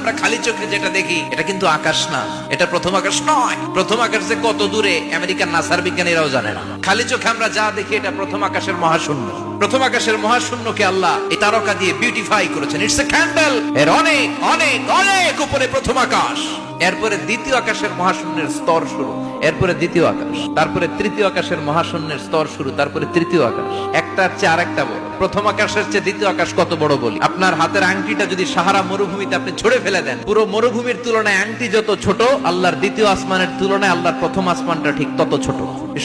আমরা খালি চোখে যেটা দেখি এটা কিন্তু আকাশ না, এটা প্রথম আকাশ নয়। প্রথম আকাশ যে কত দূরে আমেরিকার নাসার বিজ্ঞানীরাও জানে না। খালি চোখে আমরা যা দেখি এটা প্রথম আকাশের মহাশূন্য। প্রথম আকাশের মহাশূন্যকে আল্লাহ এই তারকা দিয়ে বিউটিফাই করেছেন। It's a candle. এর অনেক অনেক অনেক উপরে প্রথম আকাশ, এরপরে দ্বিতীয় আকাশের মহাশূন্যের স্তর শুরু, এরপরে দ্বিতীয় আকাশ, তারপরে তৃতীয় আকাশের মহাশূন্যের স্তর শুরু, তারপরে তৃতীয় আকাশ। একটার চেয়ে আরেকটা বড়। প্রথম আকাশের চেয়ে দ্বিতীয় আকাশ কত বড় বলি, আপনার হাতের আংটিটা যদি সাহারা মরুভূমিতে আপনি ছুড়ে ফেলে দেন, পুরো মরুভূমির তুলনায় আংটি যত ছোট, আল্লাহর দ্বিতীয় আসমানের তুলনায় আল্লাহর প্রথম আসমানটা ঠিক তত ছোট।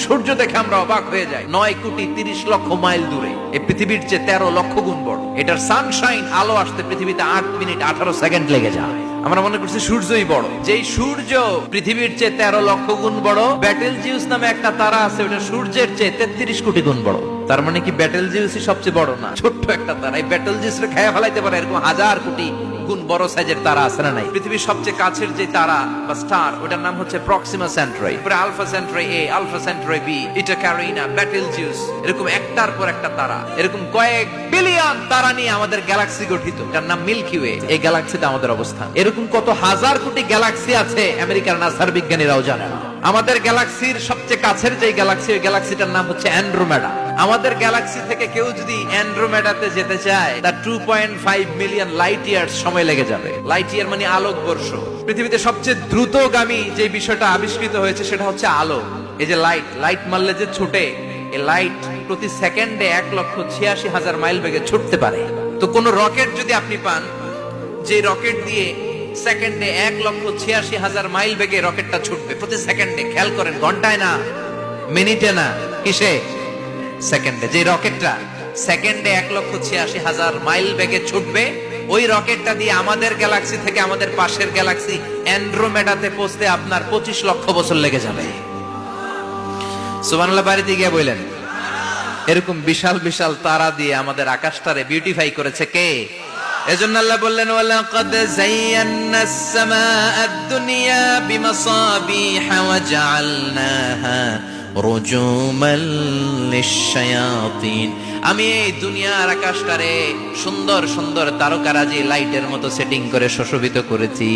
সূর্য দেখে আমরা অবাক হয়ে যাই, 9,30,00,000 মাইল দূরে। এই পৃথিবীর চেয়ে 13 লক্ষ গুণ বড়। এটার সানশাইন আলো আসতে পৃথিবীতে 8 মিনিট 18 সেকেন্ড লেগে যায়। আমরা মনে করছি সূর্যই বড়। যেই সূর্য পৃথিবীর চেয়ে 13 লক্ষ গুণ বড়, ব্যাটেলজিউস নামে একটা তারা আছে, ওটা সূর্যের চেয়ে 33 কোটি গুণ বড়। তার মানে কি ব্যাটেলজিউসই সবচেয়ে বড় না? ছোট্ট একটা তারা। এই ব্যাটেলজিউসকে খেয়ে ফেলাইতে পারে এরকম হাজার কোটি গুণ বড় সাইজের তারা আছে না নাই? পৃথিবীর সবচেয়ে কাছের যে তারা বা স্টার, ওটার নাম হচ্ছে প্রক্সিমা সেন্ট্রাই, তারপরে আলফা সেন্ট্রাই এ, আলফা সেন্ট্রাই বি, ইটা ক্যারিনা, ব্যাটেলজিউস, এরকম একটার পর একটা তারা, এরকম কয়েক বিলিয়ন তারা নিয়ে আমাদের গ্যালাক্সি গঠিত। এটার নাম মিল্কি ওয়ে। এই গ্যালাক্সিতে আমাদের অবস্থান। এরকম কত হাজার কোটি গ্যালাক্সি আছে আমেরিকার নাসার বিজ্ঞানীরাও জানে না। আমাদের গ্যালাক্সির সবচেয়ে কাছের যে গ্যালাক্সি, ওই গ্যালাক্সিটার নাম হচ্ছে অ্যান্ড্রোমেডা। আমাদের গ্যালাক্সি থেকে কেউ যদি অ্যান্ড্রোমেডাতে যেতে চায়, তার 2.5 মিলিয়ন লাইট ইয়ার্স সময় লেগে যাবে। লাইট ইয়ার মানে আলোক বর্ষ। পৃথিবীতে সবচেয়ে দ্রুতগামী যে বিষয়টা আবিষ্কৃত হয়েছে সেটা হচ্ছে আলো। এই যে লাইট মারলে যে ছুটে, এই লাইট প্রতি সেকেন্ডে 1,86,000 মাইল বেগে ছুটতে পারে। তো কোন রকেট যদি আপনি পান, যে রকেট দিয়ে সেকেন্ডে 1,86,000 মাইল বেগে রকেটটা ছুটবে প্রতি সেকেন্ডে, খেয়াল করেন, ঘন্টায় না, মিনিটে না, কিসে? সেকেন্ডে। যে রকেটটা সেকেন্ডে 1,86,000 মাইল বেগে ছুটবে, ওই রকেটটা দিয়ে আমাদের গ্যালাক্সি থেকে আমাদের পাশের গ্যালাক্সি অ্যান্ড্রোমেডাতে পৌঁছতে আপনার 25 লক্ষ বছর লেগে যাবে। সুবহানাল্লাহ বাড়িতে গিয়ে বললেন। এরকম বিশাল বিশাল তারা দিয়ে আমাদের আকাশটারে বিউটিফাই করেছে কে? এজন্য আল্লাহ বললেন, ওয়ালাকাদ যায়্যানাস সামাআদ দুনিয়া বিমাসাবিহা ওয়া জাআলনাহা রুজুমান লিশ-শায়াতিন। আমি এই দুনিয়ার আকাশটারে সুন্দর সুন্দর তারকারাজি লাইটের মতো সেটিং করে সুশোভিত করেছি।